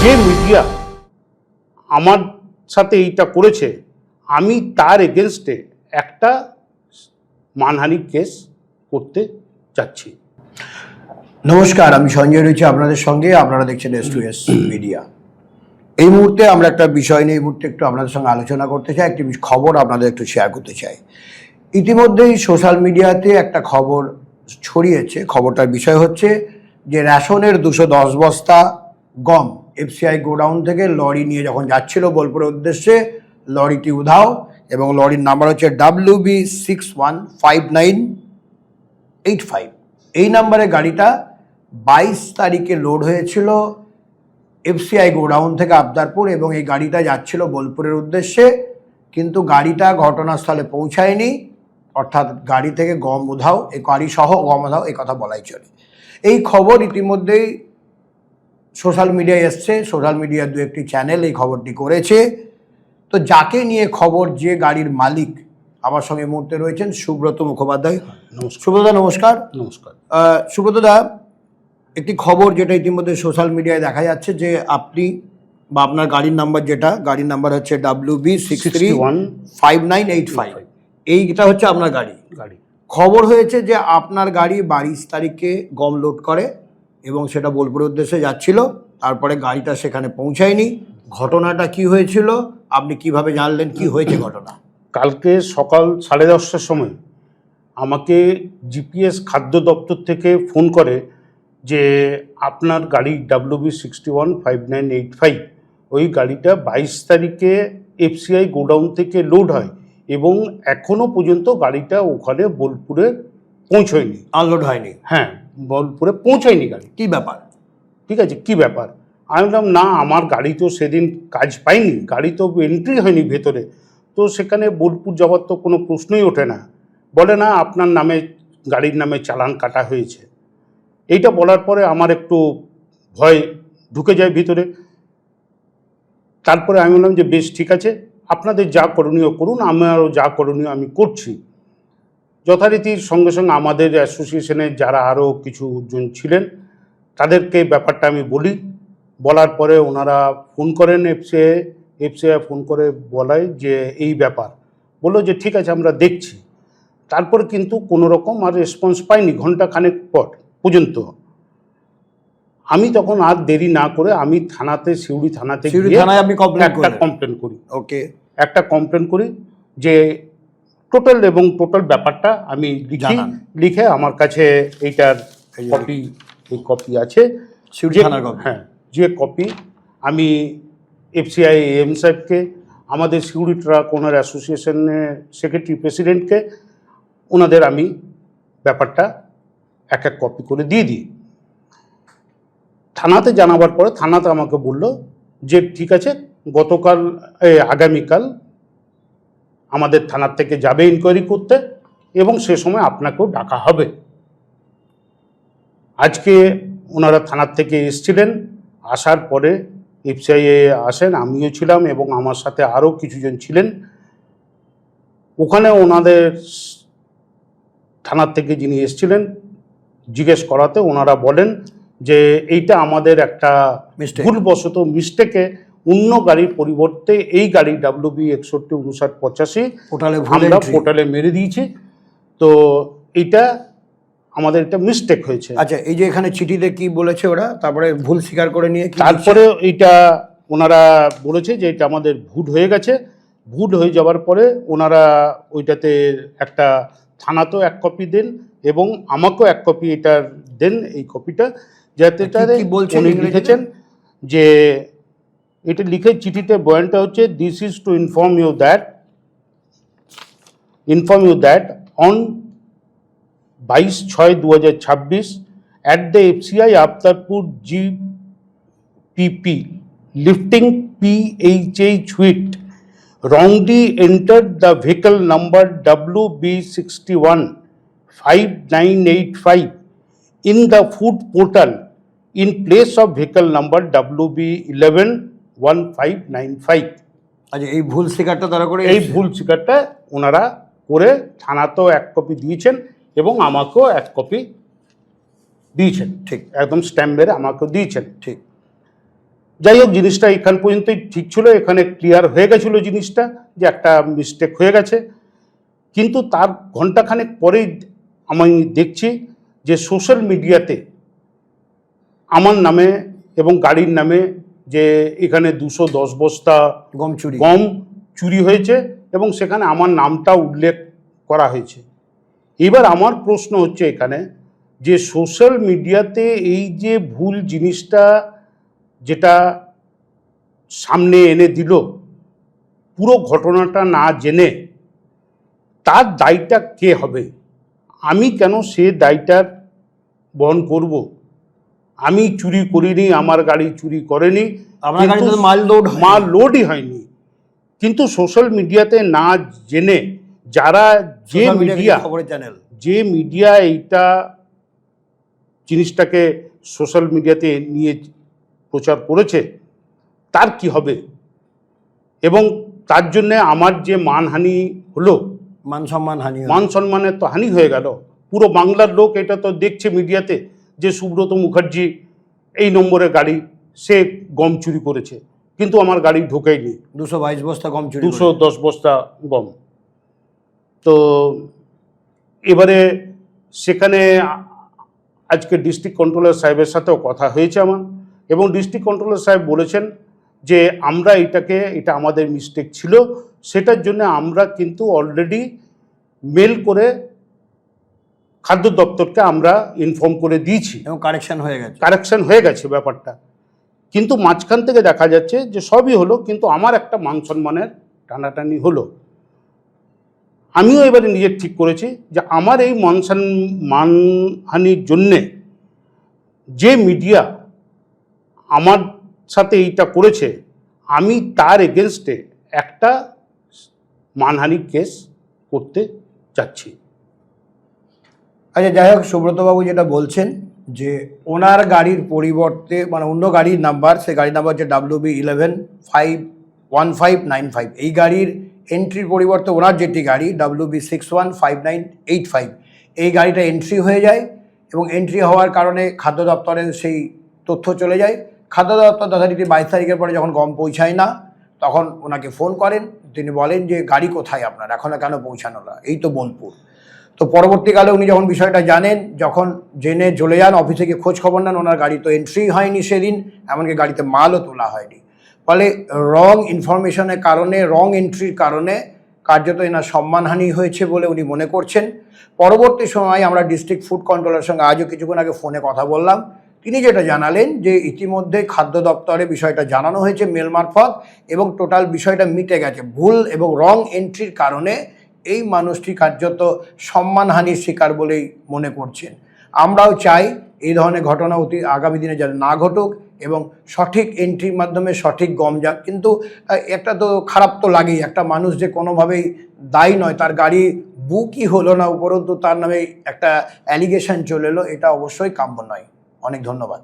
যে মিডিয়া আমার সাথে এইটা করেছে, আমি তার এগেনস্টে একটা মানহানির কেস করতে চাচ্ছি। নমস্কার, আমি সঞ্জয় রয়েছি আপনাদের সঙ্গে। আপনারা দেখছেন S2S মিডিয়া। এই মুহূর্তে আমরা একটা বিষয় নিয়ে এই মুহূর্তে একটু আপনাদের সঙ্গে আলোচনা করতে চাই, একটি খবর আপনাদের একটু শেয়ার করতে চাই। ইতিমধ্যেই সোশ্যাল মিডিয়াতে একটা খবর ছড়িয়েছে। খবরটার বিষয় হচ্ছে যে রেশনের 210 বস্তা গম FCI গোডাউন থেকে লরি নিয়ে যখন যাচ্ছিল বোলপুরের উদ্দেশ্যে, লরিটি উধাও এবং লরির নাম্বার হচ্ছে WB615985। এই নাম্বারে গাড়িটা 22 তারিখে লোড হয়েছিল FCI গোডাউন থেকে আবদারপুর এবং এই গাড়িটা যাচ্ছিল বোলপুরের উদ্দেশ্যে, কিন্তু গাড়িটা ঘটনাস্থলে পৌঁছায়নি, অর্থাৎ গাড়ি থেকে গম উধাও, এই গাড়ি সহ গম উধাও, এই কথা বলাই চলে। এই খবর ইতিমধ্যেই সোশ্যাল মিডিয়ায় এসছে, সোশ্যাল মিডিয়ার দু একটি চ্যানেল এই খবরটি করেছে। তো যাকে নিয়ে খবর, যে গাড়ির মালিক, আমার সঙ্গে এই মুহূর্তে রয়েছেন সুব্রত মুখোপাধ্যায়। সুব্রতদা নমস্কার। নমস্কার। সুব্রতদা, একটি খবর যেটা ইতিমধ্যে সোশ্যাল মিডিয়ায় দেখা যাচ্ছে যে আপনি বা আপনার গাড়ির নাম্বার, যেটা গাড়ির নাম্বার হচ্ছে WB635985, এইটা হচ্ছে আপনার গাড়ি। খবর হয়েছে যে আপনার গাড়ি 22 তারিখে গম লোড করে এবং সেটা বোলপুরের উদ্দেশ্যে যাচ্ছিল, তারপরে গাড়িটা সেখানে পৌঁছায়নি। ঘটনাটা কি হয়েছিল, আপনি কিভাবে জানলেন, কি হয়েছে ঘটনা? কালকে সকাল 10:30টার সময় আমাকে জিপিএস খাদ্য দপ্তর থেকে ফোন করে যে আপনার গাড়ি WB615985, ওই গাড়িটা 22 তারিখে FCI গোডাউন থেকে লোড হয় এবং এখনও পর্যন্ত গাড়িটা ওখানে বোলপুরে পৌঁছয়নি, আনলোড হয়নি। হ্যাঁ, বোলপুরে পৌঁছয়নি গাড়ি। কি ব্যাপার? ঠিক আছে, কি ব্যাপার? আমি বললাম না, আমার গাড়ি তো সেদিন কাজ পাইনি, গাড়ি তো এন্ট্রি হয়নি ভেতরে, তো সেখানে বোলপুর যাওয়ার তো কোনো প্রশ্নই ওঠে না। বলে না, আপনার নামে, গাড়ির নামে চালান কাটা হয়েছে। এইটা বলার পরে আমার একটু ভয় ঢুকে যায় ভিতরে। তারপরে আমি বললাম যে বেশ ঠিক আছে, আপনাদের যা করণীয় করুন, আমারও যা করণীয় আমি করছি। যথারীতির সঙ্গে সঙ্গে আমাদের অ্যাসোসিয়েশনের যারা আরও কিছুজন ছিলেন তাদেরকে ব্যাপারটা আমি বলি। বলার পরে ওনারা ফোন করেন, এফসিআই ফোন করে বলায় যে এই ব্যাপার, বললো যে ঠিক আছে আমরা দেখছি। তারপরে কিন্তু কোনো রকম আর রেসপন্স পাইনি ঘন্টাখানেক পর পর্যন্ত। আমি তখন আর দেরি না করে আমি থানাতে, সিউড়ি থানাতে গিয়ে একটা কমপ্লেন করি। ওকে, একটা কমপ্লেন করি যে টোটাল ব্যাপারটা আমি লিখে আমার কাছে এইটার কপি, এই কপি আছে, হ্যাঁ, যে কপি আমি FCI AM সাহেবকে, আমাদের সিউড়ি ট্রাক ওনার অ্যাসোসিয়েশনের সেক্রেটারি প্রেসিডেন্টকে, ওনাদের আমি ব্যাপারটা এক এক কপি করে দিয়ে দিই। থানাতে জানাবার পরে থানাতে আমাকে বলল যে ঠিক আছে, আগামীকাল আমাদের থানার থেকে যাবে ইনকোয়ারি করতে এবং সে সময় আপনাকেও ডাকা হবে। আজকে ওনারা থানার থেকে এসেছিলেন, আসার পরে FCI আসেন, আমিও ছিলাম এবং আমার সাথে আরও কিছুজন ছিলেন। ওখানে ওনাদের থানার থেকে যিনি এসেছিলেন জিজ্ঞেস করাতে ওনারা বলেন যে এইটা আমাদের একটা ভুলবশত মিস্টেকে অন্য গাড়ির পরিবর্তে এই গাড়ি WB615985 আমরা পোর্টালে মেরে দিয়েছি, তো এইটা আমাদের একটা মিস্টেক হয়েছে। আচ্ছা, এই যে এখানে চিঠিতে কি বলেছে ওরা, তারপরে ভুল স্বীকার করে নিয়ে তারপরে এইটা ওনারা বলেছে যে এটা আমাদের ভুল হয়ে গেছে। ভুল হয়ে যাওয়ার পরে ওনারা ওইটাতে একটা থানাতেও এক কপি দেন এবং আমাকেও এক কপি এটার দেন, এই কপিটা, যাতে উনি লিখেছেন যে এটা লিখে চিঠিতে বয়ানটা হচ্ছে this is to inform you that on 22/6/2026 at the FCI Aptarpur GPP lifting PHH wheat wrongly entered the vehicle number WB615985 in the food portal in place of vehicle number WB111595. আচ্ছা, এই ভুল স্বীকারটা তারা করে, এই ভুল স্বীকারটা ওনারা করে থানাতেও এক কপি দিয়েছেন এবং আমাকেও এক কপি দিয়েছেন, ঠিক একদম স্ট্যাম্প মেরে আমাকেও দিয়েছেন। ঠিক যাই হোক, জিনিসটা এখান পর্যন্তই ঠিক ছিল, এখানে ক্লিয়ার হয়ে গেছিল জিনিসটা যে একটা মিস্টেক হয়ে গেছে। কিন্তু তার ঘন্টাখানেক পরেই আমি দেখছি যে সোশ্যাল মিডিয়াতে আমার নামে এবং গাড়ির নামে যে এখানে 210 বস্তা গম চুরি হয়েছে এবং সেখানে আমার নামটা উল্লেখ করা হয়েছে। এবার আমার প্রশ্ন হচ্ছে এখানে যে সোশ্যাল মিডিয়াতে এই যে ভুল জিনিসটা যেটা সামনে এনে দিল, পুরো ঘটনাটা না জেনে, তার দায়টা কে হবে? আমি কেন সে দায়টা বহন করব? আমি চুরি করিনি, আমার গাড়ি চুরি করেনি, মাল লোডই হয়নি। কিন্তু সোশ্যাল মিডিয়াতে না জেনে যারা যে মিডিয়া এইটা জিনিসটাকে সোশ্যাল মিডিয়াতে নিয়ে প্রচার করেছে, তার কি হবে? এবং তার জন্যে আমার যে মানহানি হলো, মান সম্মানের তো হানি হয়ে গেল। পুরো বাংলার লোক এটা তো দেখছে মিডিয়াতে যে সুব্রত মুখার্জি এই নম্বরের গাড়ি, সে গম চুরি করেছে, কিন্তু আমার গাড়ি ঢোকেইনি। 222 বস্তা গম চুরি, 210 বস্তা গম। তো এবারে সেখানে আজকে ডিস্ট্রিক্ট কন্ট্রোলার সাহেবের সাথেও কথা হয়েছে আমার, এবং ডিস্ট্রিক্ট কন্ট্রোলার সাহেব বলেছেন যে আমরা এটা আমাদের মিস্টেক ছিল, সেটার জন্য আমরা কিন্তু অলরেডি মেল করে খাদ্য দপ্তরকে আমরা ইনফর্ম করে দিয়েছি এবং কারেকশন হয়ে গেছে ব্যাপারটা। কিন্তু মাঝখান থেকে দেখা যাচ্ছে যে সবই হলো, কিন্তু আমার একটা মান সম্মানের টানাটানি হলো। আমিও এবারে নিজে ঠিক করেছি যে আমার এই মানহানির জন্যে যে মিডিয়া আমার সাথে এইটা করেছে, আমি তার এগেনস্টে একটা মানহানির কেস করতে চাচ্ছি। আচ্ছা, যাই হোক, সুব্রতবাবু যেটা বলছেন যে ওনার গাড়ির পরিবর্তে মানে অন্য গাড়ির নাম্বার, সেই গাড়ির নাম্বার হচ্ছে WB111595, এই গাড়ির এন্ট্রির পরিবর্তে ওনার যেটি গাড়ি WB615985, এই গাড়িটা এন্ট্রি হয়ে যায় এবং এন্ট্রি হওয়ার কারণে খাদ্য দপ্তরের সেই তথ্য চলে যায়। খাদ্য দপ্তর যথারীতি 22 তারিখের পরে যখন গম পৌঁছায় না, তখন ওনাকে ফোন করেন। তিনি বলেন যে গাড়ি কোথায় আপনার, এখনও কেন পৌঁছানো না? এই তো বোলপুর। তো পরবর্তীকালে উনি যখন বিষয়টা জানেন, যখন জেনে চলে যান, অফিসে গিয়ে খোঁজ খবর নেন, ওনার গাড়ি তো এন্ট্রি হয়নি সেদিন, এমনকি গাড়িতে মালও তোলা হয়নি। ফলে রং ইনফরমেশনের কারণে, রং এন্ট্রির কারণে কার্যত এনার সম্মানহানি হয়েছে বলে উনি মনে করছেন। পরবর্তী সময়ে আমরা ডিস্ট্রিক্ট ফুড কন্ট্রোলারের সঙ্গে আজও কিছুক্ষণ আগে ফোনে কথা বললাম। তিনি যেটা জানালেন যে ইতিমধ্যে খাদ্য দপ্তরে বিষয়টা জানানো হয়েছে মেল মারফত এবং টোটাল বিষয়টা মিটে গেছে। ভুল এবং রং এন্ট্রির কারণে এই মানুষটি কার্যত সম্মানহানির শিকার বলেই মনে করছেন। আমরাও চাই এই ধরনের ঘটনা আগামী দিনে যেন না ঘটুক এবং সঠিক এন্ট্রির মাধ্যমে সঠিক গম যাক। কিন্তু একটা তো খারাপ তো লাগেই, একটা মানুষ যে কোনোভাবেই দায়ী নয়, তার গাড়ি বুকই হলো না, উপরন্তু তার নামে একটা অ্যালিগেশন চলে এলো, এটা অবশ্যই কাম্য নয়। অনেক ধন্যবাদ।